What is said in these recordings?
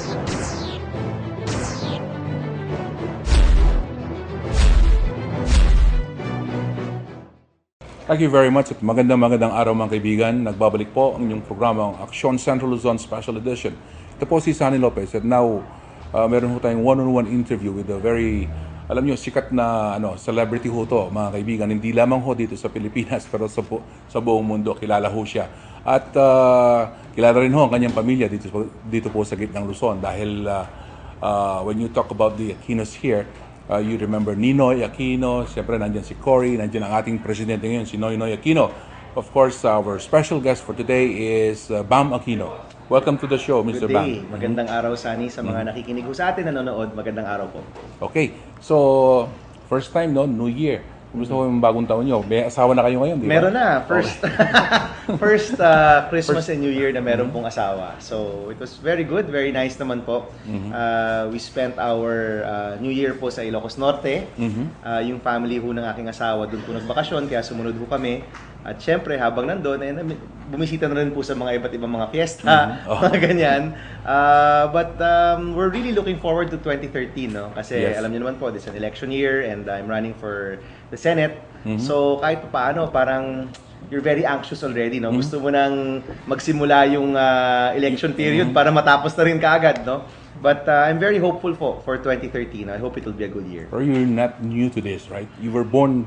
Thank you very much at magandang araw mga kaibigan. Nagbabalik po ang inyong programa, ang Aksyon Central Luzon Special Edition. Ito po si Sunny Lopez at now meron po tayong one-on-one interview with a very, alam nyo, sikat na celebrity ho to mga kaibigan. Hindi lamang ho dito sa Pilipinas pero sa buong mundo, kilala ho siya. At kilala rin ho ang kanyang pamilya dito po sa gitnang Luzon dahil when you talk about the Aquinos here, you remember Ninoy Aquino, siyempre nandiyan si Cory, nandiyan ang ating presidente ngayon, si Noynoy Aquino. Of course, our special guest for today is Bam Aquino. Welcome to the show, Mr. Good day. Bam. Magandang araw, Sunny, sa mga nakikinig sa atin, nanonood. Magandang araw po. Okay, so first time, no, New Year. Kumusta ko yung bagong taon nyo? May asawa na kayo ngayon, di ba? Meron na. First Christmas and New Year na meron pong asawa. So, it was very good. Very nice naman po. We spent our New Year po sa Ilocos Norte. Yung family ho ng aking asawa doon po nagbakasyon, kaya sumunod ho kami. At syempre, habang nandun, bumisita na rin po sa mga iba't ibang mga fiesta, mga ganyan. But we're really looking forward to 2013, no? Kasi alam niyo naman po, this is an election year and I'm running for the Senate. So kahit paano, parang you're very anxious already, no? Gusto mo nang magsimula yung election period para matapos na rin kaagad, no? But I'm very hopeful for 2013. I hope it will be a good year. Or you're not new to this, right? You were born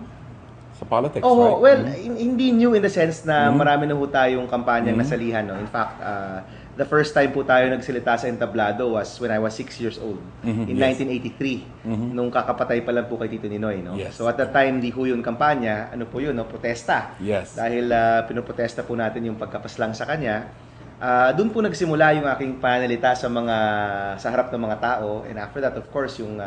sa politics, right? Well, hindi new in the sense na marami na ho tayong kampanyang nasalihan. No? In fact, the first time po tayo nagsalita sa entablado was when I was 6 years old, in 1983, nung kakapatay pa lang po kay Tito Ninoy. No? Yes. So at that time, di ho yun kampanya, ano po yun, no? Protesta. Yes. Dahil pinoprotesta po natin yung pagkapaslang sa kanya. Doon po nagsimula yung aking pananalita sa harap ng mga tao. And after that, of course, yung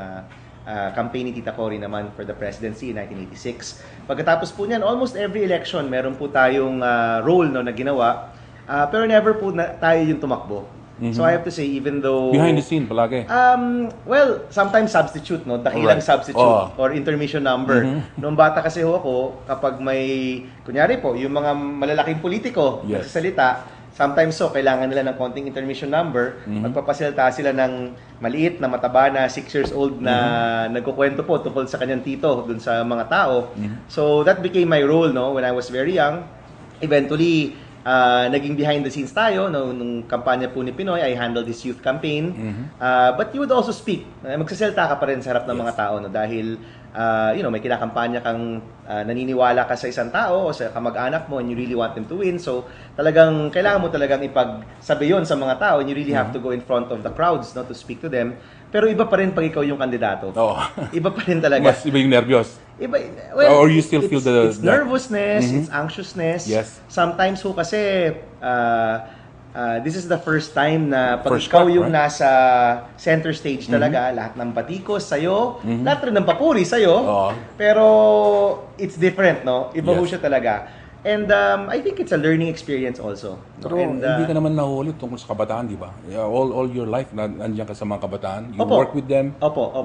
campaign ni Tita Cory naman for the presidency in 1986. Pagkatapos po niyan, almost every election, meron po tayong role no, na ginawa. Pero never po tayo yung tumakbo. So I have to say, even though... Behind the scene palagi. Well, sometimes substitute, no? Dakilang substitute or intermission number. Noong bata kasi ho ako, kapag may... Kunyari po, yung mga malalaking politiko nagsasalita, sometimes kailangan nila ng konting intermission number. Magpapasilita sila ng maliit na mataba na 6 years old na nagkukwento po tungkol sa kanyang tito dun sa mga tao. So that became my role, no, when I was very young. Eventually, naging behind the scenes tayo, no, nung kampanya po ni Pinoy, I handled this youth campaign. But you would also speak. Magsasalita ka pa rin sa harap ng mga tao, no, dahil may kinakampanya kang naniniwala ka sa isang tao o sa kamag-anak mo and you really want them to win. So, talagang kailangan mo talagang ipagsabi yun sa mga tao and you really have to go in front of the crowds, no, to speak to them. Pero iba pa rin pag ikaw yung kandidato. Iba pa rin talaga. Mas iba yung nervyos. Well, or you still feel it's nervousness, it's anxiousness. Yes. Sometimes ho kasi this is the first time na pag ikaw yung nasa center stage talaga, lahat ng batikos sa'yo, lahat rin ng papuri sa'yo, pero it's different, no? Iba ho siya talaga. And I think it's a learning experience also. Pero hindi ka naman nahuli tungkol sa kabataan, di ba? All your life, nandiyan ka sa mga kabataan. You work with them. Opo.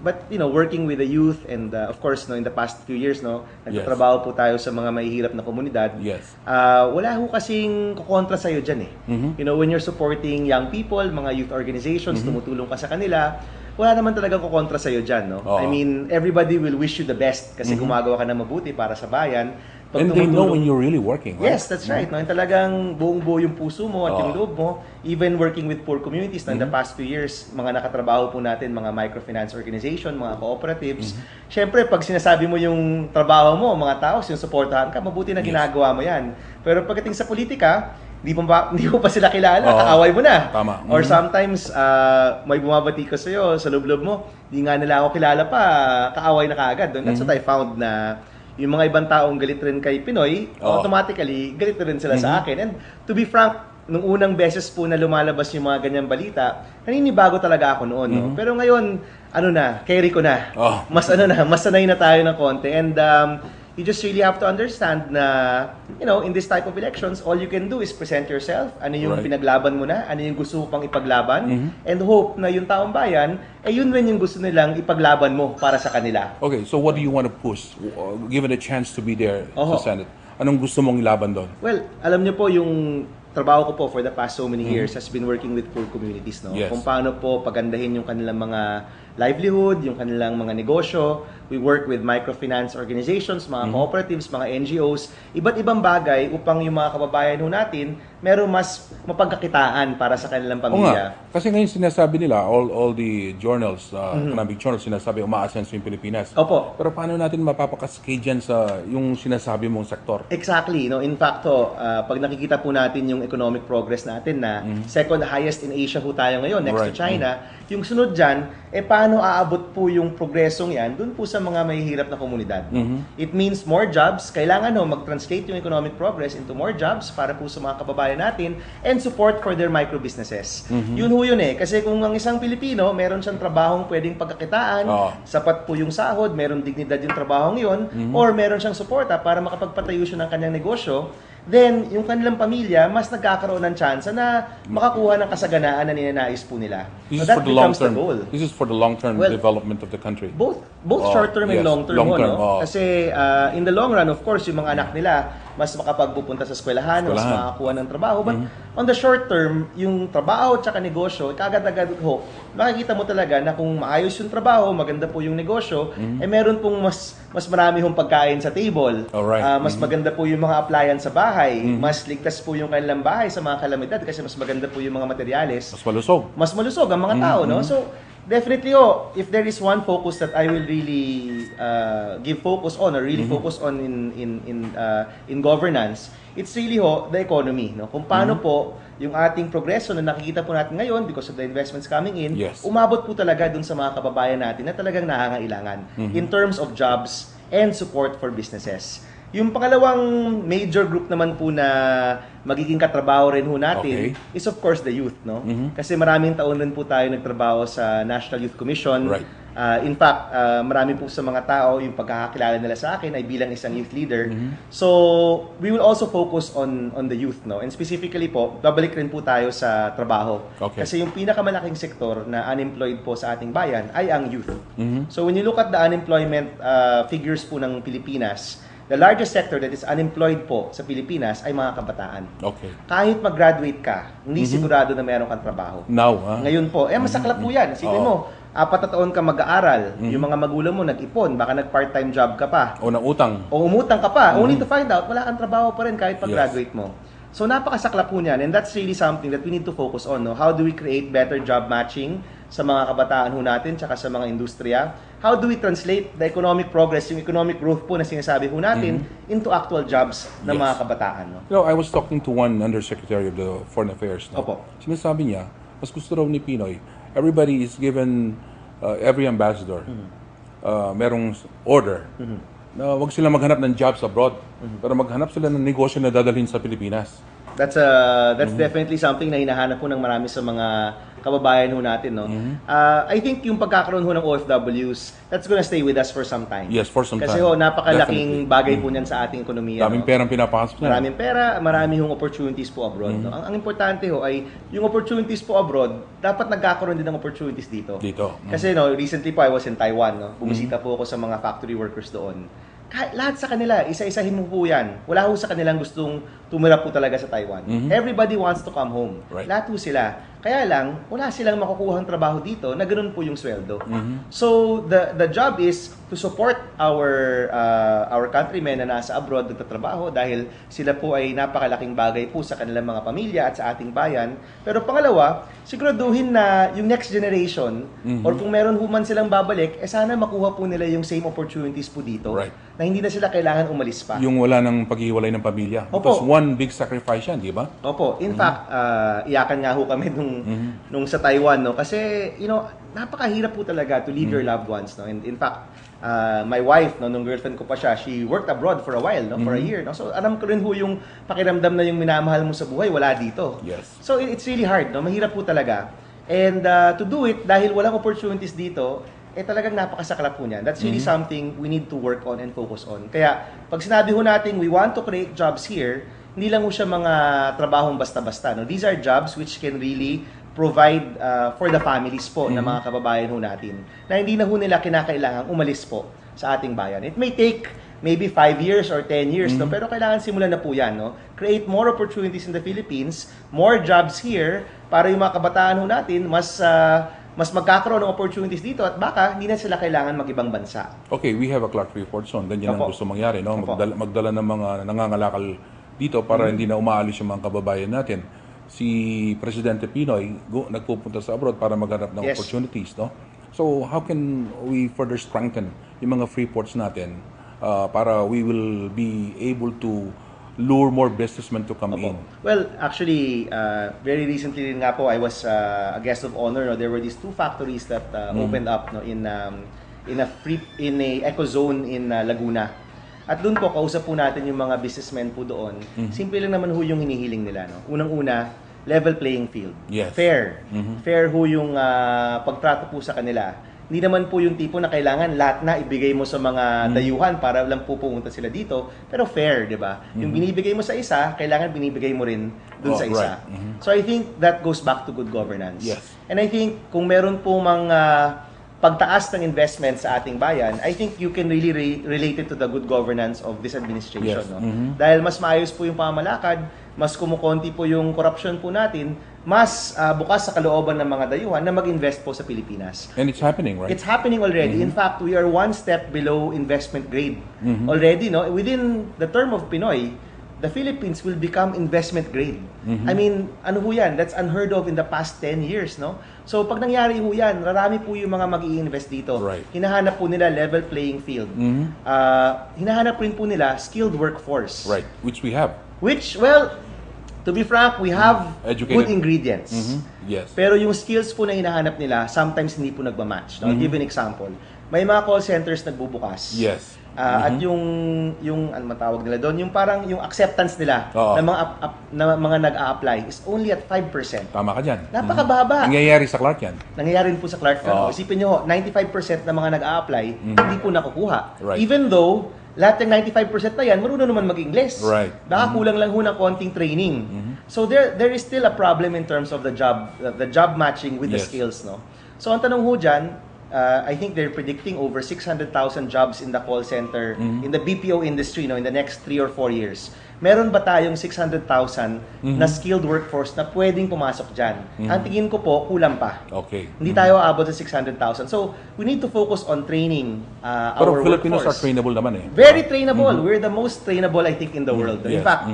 But, working with the youth and of course, no, in the past few years, no, nagtatrabaho po tayo sa mga mahihirap na komunidad. Yes. Wala ho kasing kukontra sa'yo dyan eh. When you're supporting young people, mga youth organizations, tumutulong ka sa kanila, wala naman talaga kukontra sa'yo dyan, no? I mean, everybody will wish you the best kasi gumagawa ka na mabuti para sa bayan. And they know when you're really working, right? Yes, that's right. No? And talagang buong-buo yung puso mo at yung loob mo. Even working with poor communities, in the past few years, mga nakatrabaho po natin, mga microfinance organization, mga cooperatives. Siyempre, pag sinasabi mo yung trabaho mo, mga tao, sinusuportahan ka, mabuti na ginagawa mo yan. Pero pagdating sa politika, hindi mo pa sila kilala, kaaway mo na. Tama. Or sometimes, may bumabati ka sa'yo, sa loob-loob mo, hindi nga nila ako kilala pa, kaaway na kaagad. That's what I found na yung mga ibang taong galit rin kay Pinoy, automatically, galit rin sila sa akin. And to be frank, nung unang beses po na lumalabas yung mga ganyang balita, naninibago talaga ako noon. No? Pero ngayon, carry ko na. Mas sanay na tayo ng konti. And you just really have to understand na, in this type of elections, all you can do is present yourself. Ano yung pinaglaban mo na, ano yung gusto mo pang ipaglaban, and hope na yung taong bayan, yun rin yung gusto nilang ipaglaban mo para sa kanila. Okay, so what do you want to push, given a chance to be there sa Senate? Anong gusto mong ilaban doon? Well, alam niyo po yung trabaho ko po for the past so many years has been working with poor communities, no? Yes. Kung paano po pagandahin yung kanilang mga livelihood, yung kanilang mga negosyo. We work with microfinance organizations, mga cooperatives, mga NGOs, iba't ibang bagay upang yung mga kababayan ho natin meron mas mapagkakitaan para sa kanilang Oo pamilya. nga. Kasi ngayon sinasabi nila, all the journals, economic journals, sinasabi umaasenso yung Pilipinas. Opo. Pero paano natin mapapakaskade dyan sa yung sinasabi mong sektor? Exactly, no. In fact, pag nakikita po natin yung economic progress natin na second highest in Asia ho tayo ngayon, next to China, yung sunod diyan, paano aabot po yung progresong 'yan dun po sa mga mahihirap na komunidad. It means more jobs. Kailangan mag-translate yung economic progress into more jobs para po sa mga kababayan natin and support for their micro businesses. Yun ho yun kasi kung ang isang Pilipino, meron siyang trabahong pwedeng pagkakitaan, sapat po yung sahod, meron dignidad yung trabahong yun, or meron siyang suporta para makapagpatayo siya ng kanyang negosyo, then yung kanilang pamilya mas nagkakaroon ng chance na makakuha ng kasaganaan na ninanais po nila. This is So that for the long becomes the term. goal. This is for the long-term Well, development of the country. Both short term and yes. long term, Long term, no? Kasi in the long run, of course, yung mga anak nila mas makapagpupunta sa eskwelahan, mas makakuha ng trabaho. But on the short term, yung trabaho at saka negosyo, kagad-agad ho, makikita mo talaga na kung maayos yung trabaho, maganda po yung negosyo, meron pong mas marami hong pagkain sa table. Alright. Mas maganda po yung mga appliance sa bahay, mas ligtas po yung kanilang bahay sa mga kalamidad kasi mas maganda po yung mga materyales. Mas malusog. Ang mga tao, no? So, definitely, if there is one focus that I will really give focus on or really focus on in governance, it's really the economy, no? Kung paano po yung ating progreso na nakikita po natin ngayon because of the investments coming in, umabot po talaga dun sa mga kababayan natin na talagang nangangailangan in terms of jobs and support for businesses. Yung pangalawang major group naman po na magiging katrabaho rin ho natin is of course the youth, no? Kasi maraming taon rin po tayo nagtrabaho sa National Youth Commission. Right. In fact, marami po sa mga tao yung pagkakakilala nila sa akin ay bilang isang youth leader. So, we will also focus on the youth, no? And specifically po, babalik rin po tayo sa trabaho. Kasi yung pinakamalaking sektor na unemployed po sa ating bayan ay ang youth. So, when you look at the unemployment figures po ng Pilipinas, the largest sector that is unemployed po sa Pilipinas ay mga kabataan. Kahit mag-graduate ka, hindi sigurado na meron kang trabaho. Now, Ngayon po, masaklap po yan. Isipin mo, 4 na taon ka mag-aaral, yung mga magulang mo nag-ipon, baka nag-part-time job ka pa. O nang-utang. O umutang ka pa, only to find out, wala kang trabaho pa rin kahit pag-graduate mo. So napakasaklap po niyan, and that's really something that we need to focus on. No? How do we create better job matching sa mga kabataan ho natin, tsaka sa mga industriya? How do we translate the economic progress, yung economic growth po na sinasabi ho natin, into actual jobs ng mga kabataan? No? You know, I was talking to one Undersecretary of the Foreign Affairs. No? Opo. Sinasabi niya, mas gusto raw ni Pinoy, everybody is given, every ambassador, merong order na wag sila maghanap ng jobs abroad, pero maghanap sila ng negosyo na dadalhin sa Pilipinas. That's definitely something na hinahanap po ng marami sa mga kababayan ho natin, no? I think yung pagkakaroon ho ng OFWs, that's gonna stay with us for some time. Yes, for some Kasi time. napakalaking bagay po niyan sa ating ekonomiya. Daming perang pinapasok na. Maraming pera, marami hong opportunities po abroad. No? Ang importante ho ay yung opportunities po abroad, dapat nagkakaroon din ng opportunities dito. Kasi recently po I was in Taiwan, no? Bumisita po ako sa mga factory workers doon. Lahat sa kanila, isa-isahin mo po yan. Wala ho sa kanilang gustong tumira po talaga sa Taiwan. Everybody wants to come home. Lahat ho sila. Kaya lang, wala silang makukuhang trabaho dito na ganun po yung sweldo. So, the job is to support our countrymen na nasa abroad nagtatrabaho dahil sila po ay napakalaking bagay po sa kanilang mga pamilya at sa ating bayan. Pero pangalawa, siguraduhin na yung next generation or kung meron human silang babalik, sana makuha po nila yung same opportunities po dito. Na hindi na sila kailangan umalis pa. Yung wala nang paghiwalay ng pamilya. Because one big sacrifice yan, di ba? Opo. In fact, iyakan nga ho kami nung sa Taiwan, no? Kasi, napakahirap po talaga to leave your loved ones, no? And in fact, my wife, no, nung girlfriend ko pa siya, she worked abroad for a while, no? For a year, no? So, alam ko rin ho yung pakiramdam na yung minamahal mo sa buhay, wala dito. So, it's really hard, no? Mahirap po talaga. And to do it, dahil walang opportunities dito, talagang napakasaklap po niyan. That's really something we need to work on and focus on. Kaya, pag sinabi ho natin, we want to create jobs here, hindi lang ho siya mga trabahong basta-basta. No? These are jobs which can really provide for the families po ng mga kababayan ho natin na hindi na ho nila kinakailangan umalis po sa ating bayan. It may take maybe 5 years or 10 years, no? Pero kailangan simulan na po yan, no? Create more opportunities in the Philippines, more jobs here, para yung mga kabataan ho natin, mas magkakaroon ng opportunities dito at baka hindi na sila kailangan mag-ibang bansa. Okay, we have a Clark report soon. Ganyan ang Opo. gusto mangyari, no? Opo. Magdala ng mga nangangalakal dito para hindi na umaalis yung mga kababayan natin. Si Presidente Pinoy nagpupunta sa abroad para maghanap ng Yes. opportunities, no? So, how can we further strengthen yung mga free ports natin para we will be able to lure more businessmen to come in? Well, actually, very recently rin nga po, I was a guest of honor. No? There were these 2 factories that opened up, no, in a eco zone in Laguna. At doon po, kausap po natin yung mga businessmen po doon. Simple lang naman ho yung hinihiling nila. No? Unang-una, level playing field. Yes. Fair. Fair ho yung pagtrato po sa kanila. Hindi naman po yung tipo na kailangan lahat na ibigay mo sa mga dayuhan para lang po pumunta sila dito. Pero fair, di ba? Yung binibigay mo sa isa, kailangan binibigay mo rin dun sa isa. Right. So I think that goes back to good governance. Yes. And I think kung meron po mga pagtaas ng investment sa ating bayan, I think you can really relate it to the good governance of this administration. Yes. No? Dahil mas maayos po yung pamamalakad, mas kumukonti po yung corruption po natin, mas bukas sa kalooban ng mga dayuhan na mag-invest po sa Pilipinas. And it's happening, right? It's happening already. In fact, we are one step below investment grade. Already, no? Within the term of Pinoy, the Philippines will become investment grade. I mean, ano ho yan? That's unheard of in the past 10 years, no? So, pag nangyari ho yan, marami po yung mga mag-i-invest dito. Right. Hinahanap po nila level playing field. Hinahanap rin po nila skilled workforce. Right, which we have. Which, well, to be frank, we have Educated. good ingredients. Yes. Pero yung skills po na hinahanap nila, sometimes hindi po nagmamatch. No? I'll give you an example. May mga call centers nagbubukas. Yes. At yung ano matawag nila doon, yung parang yung acceptance nila Oo. na mga nag-a-apply is only at 5%. Tama ka dyan. Napakababa. Nangyayari sa Clark yan. Nangyayari rin po sa Clark. Oo. Isipin nyo, 95% na mga nag-a-apply, hindi po nakukuha. Right. Even though, lahat ng 95% na yan, marunong naman mag-Ingles. Right. Baka kulang lang ho ng konting training. So there is still a problem in terms of the job matching with the Yes. skills. No? So ang tanong ho dyan, I think they're predicting over 600,000 jobs in the call center, in the BPO industry, no, in the next 3 or 4 years. Meron ba tayong 600,000 na skilled workforce na pwedeng pumasok dyan? Ang tingin ko po, kulang pa. Okay. Hindi tayo aabot sa 600,000. So, we need to focus on training Pero our Filipinos are workforce. trainable naman eh. Very trainable. We're the most trainable, I think, in the world. In Yes. fact,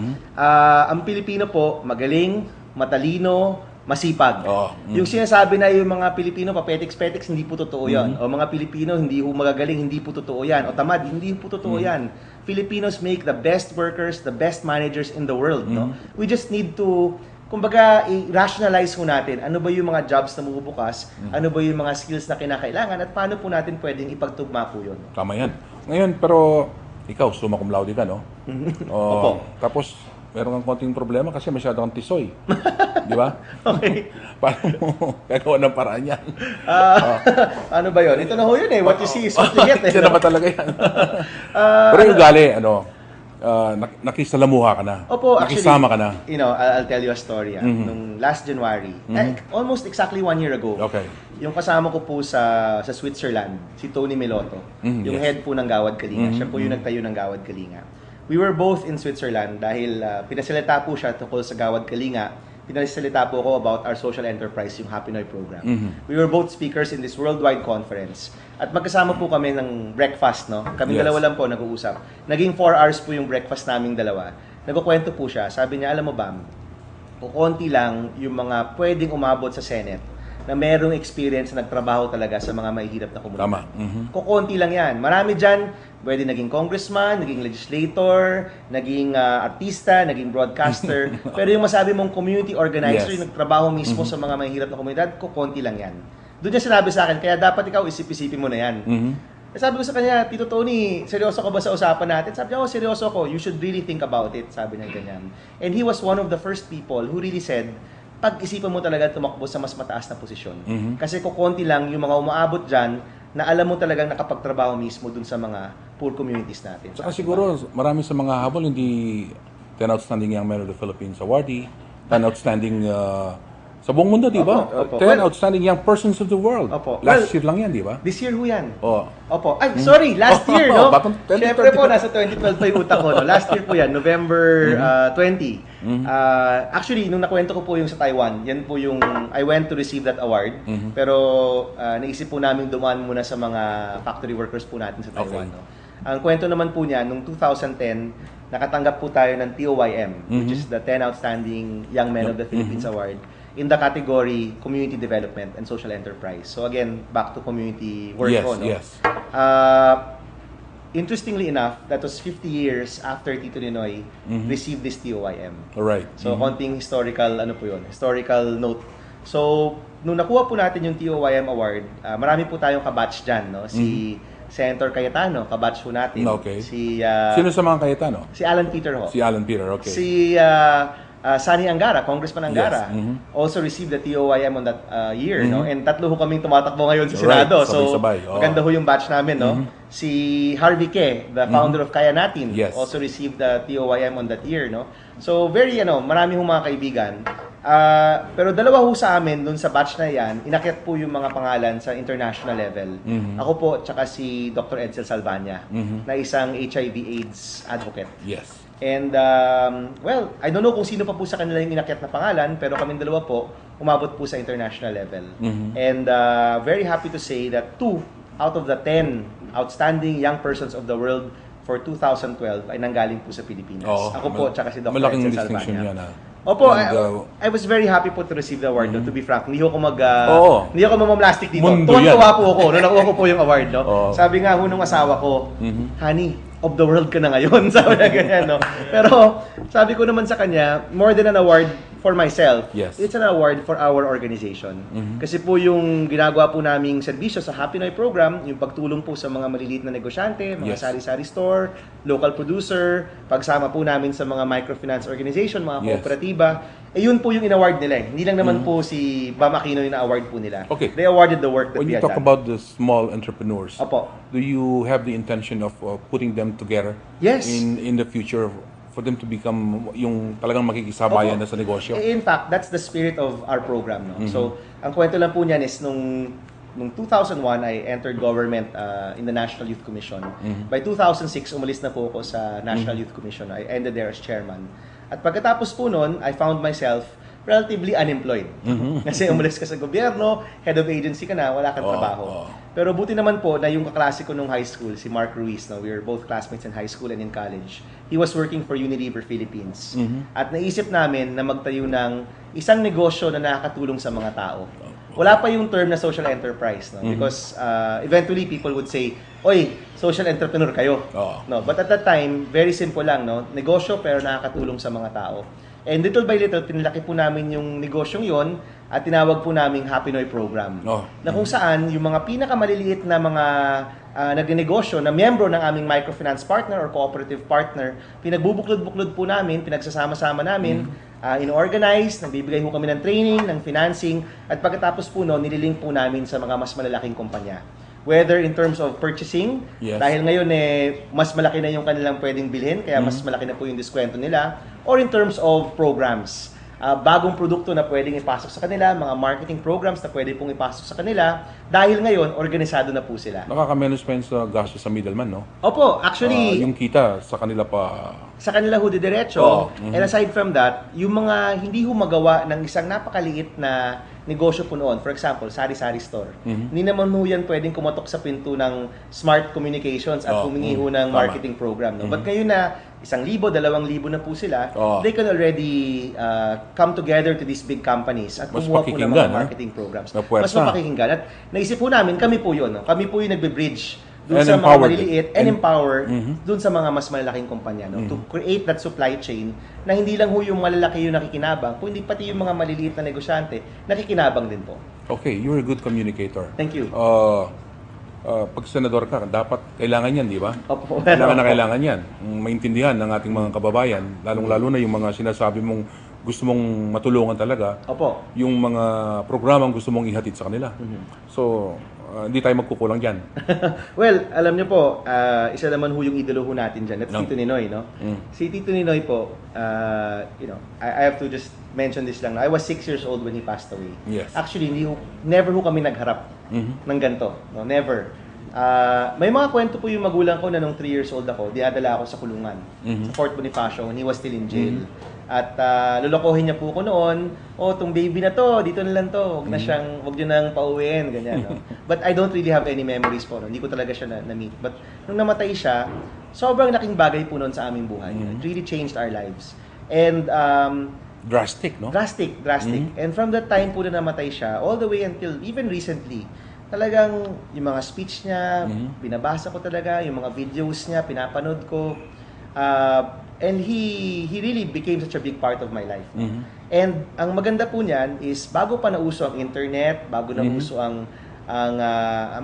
ang Pilipino po, magaling, matalino, masipag. Oo. Yung sinasabi na yung mga Pilipino, papetiks-petiks, hindi po totoo yan. O mga Pilipino, hindi po magagaling, hindi po totoo yan. O tamad, hindi po totoo yan. Filipinos make the best workers, the best managers in the world. No? We just need to, kumbaga, i-rationalize ho natin ano ba yung mga jobs na mabubukas, ano ba yung mga skills na kinakailangan, at paano po natin pwedeng ipagtugma po yun. Tama yan. Ngayon, pero ikaw, summa cum laude ka, no? Opo. Tapos, meron kang konting problema kasi masyado kang tisoy. Di ba? Okay. Paano mo gagawa ng paraan yan? Ano ba yun? Ito na ho yun eh. What you see is what you get. Yan naman talaga yan. Pero yung ugali, nakisalamuha ka na. Opo, actually, Nakisama ka na. You know, I'll tell you a story. Nung last January, almost exactly 1 year ago, Okay. yung kasama ko po sa Switzerland, si Tony Meloto, yung yes. head po ng Gawad Kalinga. Siya po yung nagtayo ng Gawad Kalinga. We were both in Switzerland dahil pinasalita po siya tungkol sa Gawad Kalinga. Pinasalita po ako about our social enterprise, yung Happy Noy program. We were both speakers in this worldwide conference. At magkasama po kami ng breakfast, no? Kami Yes. dalawa lang po nag-uusap. Naging 4 hours po yung breakfast naming dalawa. Nagkukwento po siya. Sabi niya, alam mo ba, kukunti lang yung mga pwedeng umabot sa Senate na merong experience na nagtrabaho talaga sa mga mahihirap na komunidad. Tama. Kukunti lang yan. Marami dyan, pwede naging congressman, naging legislator, naging artista, naging broadcaster. Pero yung masabi mong community organizer, Yes. yung nagtrabaho mismo sa mga mahihirap na komunidad, kukunti lang yan. Doon niya sinabi sa akin, kaya dapat ikaw isip-isipin mo na yan. Sabi ko sa kanya, Tito Tony, seryoso ka ba sa usapan natin? Sabi niya, seryoso ko. You should really think about it. Sabi niya ganyan. And he was one of the first people who really said, pag-isipan mo talaga tumakbo sa mas mataas na posisyon. Kasi kukunti lang yung mga umaabot dyan na alam mo talagang nakapagtrabaho mismo dun sa mga poor communities natin. Saka siguro, marami sa mga habol, hindi 10 Outstanding Young Men of the Philippines awardee, 10 Outstanding Sa buong mundo, di ba? Opo. 10 outstanding young persons of the world. Opo. Last year lang yan, di ba? This year ho yan. Oh. Opo. Ay, sorry, last year, no? Batong 2012 Siyempre po, nasa 2012 pa yung utak ko. No? Last year po yan, November 20. Actually, nung nakwento ko po yung sa Taiwan, yan po yung, I went to receive that award. Pero naisip po namin dumaan muna sa mga factory workers po natin sa Taiwan. Okay. No? Ang kwento naman po niya, nung 2010, nakatanggap po tayo ng TOYM, which is the 10 Outstanding Young Men of the Philippines Award, in the category Community Development and Social Enterprise. So again, back to community work Yes, po, no? yes. Interestingly enough, that was 50 years after Tito Ninoy received this TOYM. Alright. So, konting historical, ano po yun, historical note. So, nung nakuha po natin yung TOYM award, marami po tayong kabatch dyan, no? Si Senator Cayetano, kabatch po natin. Okay. Si, Sino sa mga Cayetano? si Alan Peter ho. Si Alan Peter, okay. Si Sani Angara, Congressman Angara, Yes. also received the TOYM on that year, no? And tatlo ho kaming tumatakbo ngayon sa Right. Senado. So, Sabay-sabay. maganda ho yung batch namin, no? Si Harvey Ke, the founder of Kaya Natin, Yes. also received the TOYM on that year, no? So, very, marami hong mga kaibigan. Pero dalawa ho sa amin, dun sa batch na yan, inakyat po yung mga pangalan sa international level. Ako po, tsaka si Dr. Edsel Salvania, na isang HIV/AIDS advocate. Yes. And, well, I don't know kung sino pa po sa kanila yung inakyat na pangalan, pero kaming dalawa po, umabot po sa international level. And very happy to say that 2 out of the 10 outstanding young persons of the world for 2012 ay nanggaling po sa Pilipinas. Oo. Ako po, tsaka si Dr. Malaking Edsel distinction Salvania. yan, Opo, And, I was very happy po to receive the award, no, to be frank. Hindi ako Oo. hindi ako mamamlastic dito. Mundo Tuwang-tuwa yan. po ako nung nakuha ko po yung award, no. Oo. Sabi nga ho nung asawa ko, honey, of the world ka na ngayon. Sabi niya ganyan, no. Pero sabi ko naman sa kanya, more than an award for myself, Yes. it's an award for our organization. Kasi po yung ginagawa po naming serbisyo sa Happy Noy program, yung pagtulong po sa mga maliliit na negosyante, mga Yes. sari-sari store, local producer, pagsama po namin sa mga microfinance organization, mga Yes. kooperatiba, yun po yung in-award nila. Hindi lang naman po si Bam Aquino yung na-award po nila. Okay. They awarded the work that When we you had talk done. about the small entrepreneurs, Opo. do you have the intention of putting them together Yes. in the future for them to become yung talagang makikisabayan Opo. na sa negosyo? In fact, that's the spirit of our program. No? So, ang kwento lang po niyan is nung 2001, I entered government in the National Youth Commission. By 2006, umalis na po ako sa National Youth Commission. I ended there as chairman. At pagkatapos po nun, I found myself relatively unemployed. Kasi umalis ka sa gobyerno, head of agency ka na, wala kang trabaho. Pero buti naman po na yung kaklase ko nung high school, si Mark Ruiz, no, we were both classmates in high school and in college. He was working for Unilever Philippines. At naisip namin na magtayo ng isang negosyo na nakakatulong sa mga tao. Wala pa yung term na social enterprise, no? Because eventually people would say, "Oy, social entrepreneur kayo." No, but at that time, very simple lang, no? Negosyo pero nakakatulong sa mga tao. And little by little, pinlaki po namin yung negosyong yon at tinawag po naming Happy Noy Program. Na kung saan, yung mga pinakamaliliit na mga nagnegosyo na miyembro ng aming microfinance partner or cooperative partner, pinagbubuklod-buklod po namin, pinagsasama-sama namin, in-organize, nagbibigay po kami ng training, ng financing, at pagkatapos po noon, nililink po namin sa mga mas malalaking kumpanya. Whether in terms of purchasing, dahil ngayon mas malaki na yung kanilang pwedeng bilhin, kaya mas malaki na po yung diskwento nila, or in terms of programs. Bagong produkto na pwedeng ipasok sa kanila, mga marketing programs na pwede pong ipasok sa kanila, dahil ngayon, organisado na po sila. Nakaka-manage pa yun sa gasto sa middleman, no? Opo, actually, yung kita sa kanila pa... Sa kanila ho diretso. And aside from that, yung mga hindi ho magawa ng isang napakaliit na negosyo po noon, for example, sari-sari store. Hindi naman ho yan pwedeng kumatok sa pinto ng smart communications at humingi ho ng marketing program. No? But ngayon na 1,000, 2,000 na po sila, they can already come together to these big companies at kumuha po ng mga marketing programs. Mas mapakikinggan. At naisip po namin, kami po yun. No? Kami po yung nagbe-bridge dun sa mga maliliit and empower dun sa mga mas malalaking kumpanya, no? To create that supply chain na hindi lang ho yung malalaki yung nakikinabang, kundi pati yung mga maliliit na negosyante nakikinabang din po. Okay, you're a good communicator. Thank you. Pag senador ka, dapat kailangan yan, di ba? Opo. Kailangan yan. Maintindihan ng ating mga kababayan, lalong-lalo na yung mga sinasabi mong gusto mong matulungan talaga, Opo. yung mga programang gusto mong ihatid sa kanila. So, hindi tayo magkukulang dyan. Well, alam niyo po, isa naman ho yung idolo ho natin dyan. That's Tito Ninoy, no? Si Tito Ninoy po, I have to just mention this lang. I was 6 years old when he passed away. Yes. Actually, never ho kami nagharap ng ganito. No? Never. May mga kwento po yung magulang ko na nung 3 years old ako, diadala ako sa kulungan. Sa Fort Bonifacio when he was still in jail. At lolokohin niya po ko noon, tong baby na to, dito na lang to, wag niyo nang pauwiin, ganyan. No? But I don't really have any memories po, no? Hindi ko talaga siya na-meet. But nung namatay siya, sobrang laking bagay po noon sa aming buhay. It really changed our lives. And Drastic, no? Drastic. And from that time po na namatay siya, all the way until even recently, talagang yung mga speech niya, binabasa ko talaga, yung mga videos niya, pinapanood ko. And he really became such a big part of my life. And ang maganda po niyan is bago pa nauso ang internet, bago nauso ang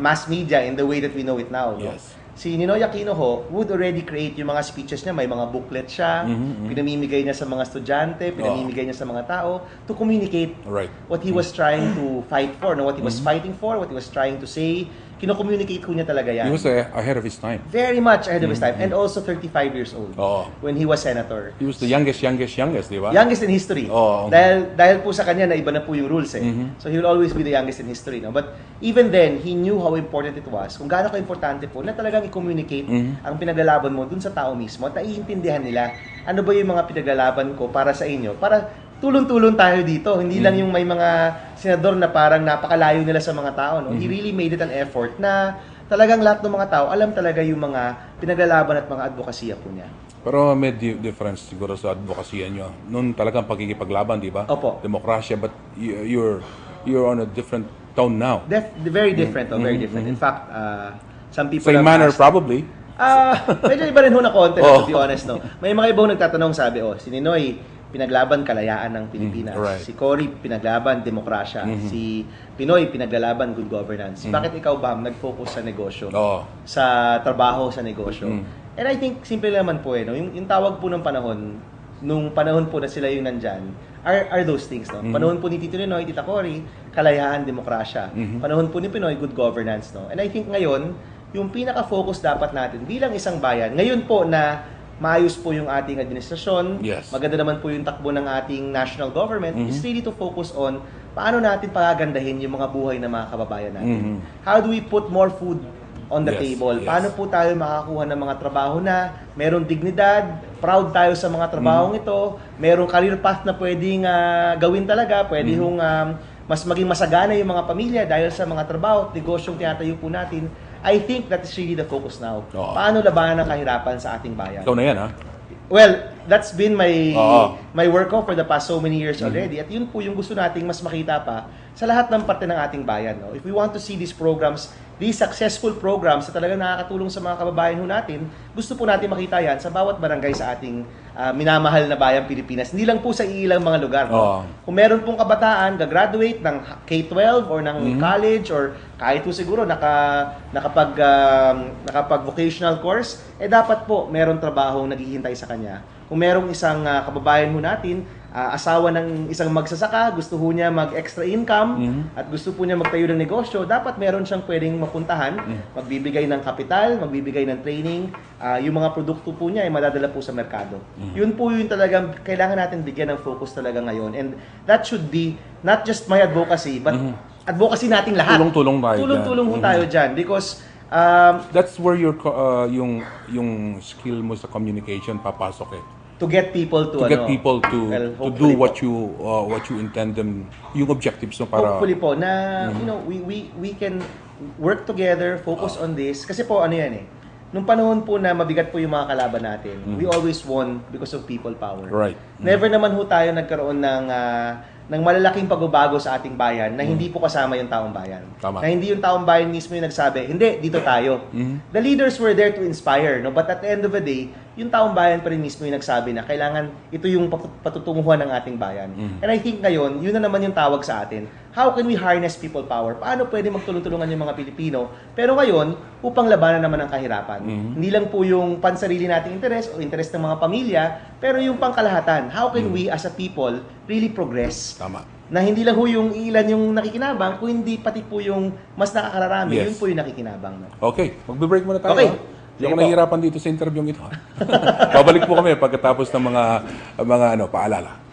mass media in the way that we know it now. No? Yes. Si Ninoy Aquino ho would already create yung mga speeches niya, may mga booklet siya, pinamimigay niya sa mga estudyante, pinamimigay niya sa mga tao to communicate what he was trying to fight for, no? What he was fighting for, what he was trying to say. Kino-communicate ko niya talaga yan. He was ahead of his time. Very much ahead of his time. And also 35 years old when he was senator. He was the youngest, di ba? Youngest in history. Dahil po sa kanya na iba na po yung rules eh. So he will always be the youngest in history. No? But even then, he knew how important it was. Kung gaano ka-importante po na talagang i-communicate ang pinaglalaban mo dun sa tao mismo at naiintindihan nila ano ba yung mga pinaglalaban ko para sa inyo. Para tulong-tulong tayo dito. Hindi lang yung may mga senador na parang napakalayo nila sa mga tao. No? He really made it an effort na talagang lahat ng mga tao alam talaga yung mga pinaglalaban at mga advokasya po niya. Pero may difference siguro sa advokasya nyo. Noon talagang pagkikipaglaban, di ba? Opo. Demokrasya, but you're on a different tone now. Very different, very different. In fact, some people Same manner, probably. Medyo iba rin ho na konti, to be honest. No? May mga ibang nagtatanong, sabi, si Ninoy, pinaglaban kalayaan ng Pilipinas. Si Cory, pinaglaban demokrasya. Si Pinoy, pinaglalaban good governance. Bakit ikaw, Bam, nag-focus sa negosyo? Sa trabaho sa negosyo? And I think, simple naman po no? Yung tawag po ng panahon, nung panahon po na sila yung nandyan, are those things. No? Panahon po ni Tito Ninoy, Tita Cory, kalayaan, demokrasya. Panahon po ni Pinoy, good governance. No? And I think ngayon, yung pinaka-focus dapat natin bilang isang bayan, ngayon po na maayos po yung ating administrasyon, maganda naman po yung takbo ng ating national government, is really to focus on paano natin pagagandahin yung mga buhay ng mga kababayan natin. How do we put more food on the table? Paano po tayo makakakuha ng mga trabaho na merong dignidad, proud tayo sa mga trabahong ito, merong career path na pwedeng gawin talaga, pwede hong mas maging masagana yung mga pamilya dahil sa mga trabaho at negosyong tinatayo po natin. I think that is really the focus now. Paano labanan ang kahirapan sa ating bayan? Ikaw na yan, ha? Well, that's been my work for the past so many years already. At yun po yung gusto nating mas makita pa sa lahat ng parte ng ating bayan. No? If we want to see these programs, these successful programs na talagang nakakatulong sa mga kababayan ho natin, gusto po natin makita yan sa bawat barangay sa ating minamahal na bayang Pilipinas. Hindi lang po sa ilang mga lugar. No? Kung meron pong kabataan, gagraduate ng K-12 or ng college or kahit po siguro nakapag-vocational course, dapat po meron trabaho naghihintay sa kanya. Kung merong isang kababayan ho natin, asawa ng isang magsasaka, gusto ho niya mag-extra income at gusto po niya magtayo ng negosyo, dapat meron siyang pwedeng mapuntahan, magbibigay ng kapital, magbibigay ng training, yung mga produkto po niya ay madadala po sa merkado. Yun po yung talagang kailangan natin bigyan ng focus talaga ngayon. And that should be not just my advocacy, but advocacy nating lahat. Tulong-tulong tayo. Tulong-tulong po tayo dyan. Because that's where your yung skill mo sa communication papasok eh. To get people to do what you intend them, yung objectives mo para hopefully po na we can work together, focus on this kasi po yan nung panahon po na mabigat po yung mga kalaban natin, we always won because of people power. Right. Never naman ho tayo nagkaroon ng malalaking pagbabago sa ating bayan na hindi po kasama yung taong bayan. Tama. Na hindi yung taong bayan mismo yung nagsabi, hindi, dito tayo. The leaders were there to inspire, no? But at the end of the day, yung taong bayan pa rin mismo yung nagsabi na kailangan ito yung patutunguhan ng ating bayan. And I think ngayon, yun na naman yung tawag sa atin. How can we harness people power? Paano pwede magtulong-tulungan yung mga Pilipino? Pero ngayon, upang labanan naman ang kahirapan. Hindi lang po yung pansarili nating interes o interes ng mga pamilya, pero yung pangkalahatan. How can we as a people really progress? Tama. Na hindi lang ho yung ilan yung nakikinabang, kundi pati po yung mas nakakararami, Yes. yun po yung nakikinabang. No? Okay, magbe-break muna tayo. Okay. Hindi ako Sige po. nahihirapan dito sa interview ito. Babalik po kami pagkatapos ng mga paalala.